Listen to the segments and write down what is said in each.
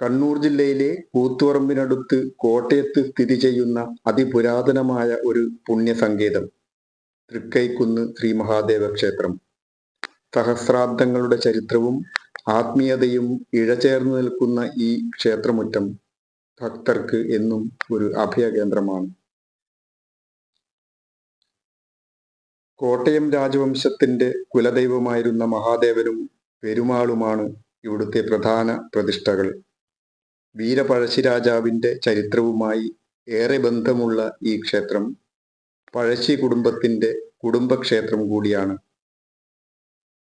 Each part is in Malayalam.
കണ്ണൂർ ജില്ലയിലെ കൂത്തുപറമ്പിനടുത്ത് കോട്ടയത്ത് സ്ഥിതി ചെയ്യുന്ന അതിപുരാതനമായ ഒരു പുണ്യസങ്കേതം തൃക്കൈക്കുന്ന് ശ്രീ മഹാദേവ ക്ഷേത്രം. സഹസ്രാബ്ദങ്ങളുടെ ചരിത്രവും ആത്മീയതയും ഇഴചേർന്നു നിൽക്കുന്ന ഈ ക്ഷേത്രമുറ്റം ഭക്തർക്ക് എന്നും ഒരു അഭയകേന്ദ്രമാണ്. കോട്ടയം രാജവംശത്തിന്റെ കുലദൈവമായിരുന്ന മഹാദേവനും പെരുമാളുമാണ് ഇവിടുത്തെ പ്രധാന പ്രതിഷ്ഠകൾ. വീരപഴശ്ശിരാജാവിന്റെ ചരിത്രവുമായി ഏറെ ബന്ധമുള്ള ഈ ക്ഷേത്രം പഴശ്ശി കുടുംബത്തിന്റെ കുടുംബക്ഷേത്രം കൂടിയാണ്.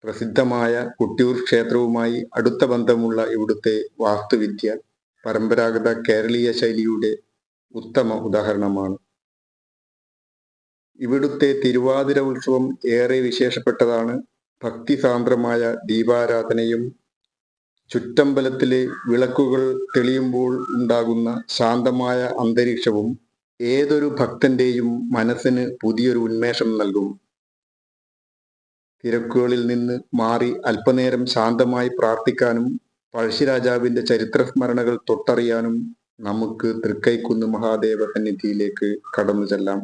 പ്രസിദ്ധമായ കൊട്ടിയൂർ ക്ഷേത്രവുമായി അടുത്ത ബന്ധമുള്ള ഇവിടുത്തെ വാസ്തുവിദ്യ പരമ്പരാഗത കേരളീയ ശൈലിയുടെ ഉത്തമ ഉദാഹരണമാണ്. ഇവിടുത്തെ തിരുവാതിര ഉത്സവം ഏറെ വിശേഷപ്പെട്ടതാണ്. ഭക്തിസാന്ദ്രമായ ദീപാരാധനയും ചുറ്റമ്പലത്തിലെ വിളക്കുകൾ തെളിയുമ്പോൾ ഉണ്ടാകുന്ന ശാന്തമായ അന്തരീക്ഷവും ഏതൊരു ഭക്തന്റെയും മനസ്സിന് പുതിയൊരു ഉന്മേഷം നൽകും. തിരക്കുകളിൽ നിന്ന് മാറി അല്പനേരം ശാന്തമായി പ്രാർത്ഥിക്കാനും പഴശ്ശിരാജാവിന്റെ ചരിത്ര സ്മരണകൾ തൊട്ടറിയാനും നമുക്ക് തൃക്കൈക്കുന്ന് മഹാദേവ സന്നിധിയിലേക്ക് കടന്നു ചെല്ലാം.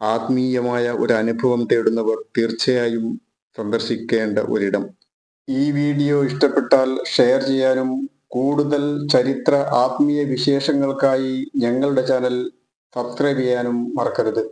ആത്മീയമായ ഒരു അനുഭവം തേടുന്നവർ തീർച്ചയായും സന്ദർശിക്കേണ്ട ഒരിടം. ഈ വീഡിയോ ഇഷ്ടപ്പെട്ടാൽ ഷെയർ ചെയ്യാനും കൂടുതൽ ചരിത്ര ആത്മീയ വിശേഷങ്ങൾക്കായി ഞങ്ങളുടെ ചാനൽ സബ്സ്ക്രൈബ് ചെയ്യാനും മറക്കരുത്.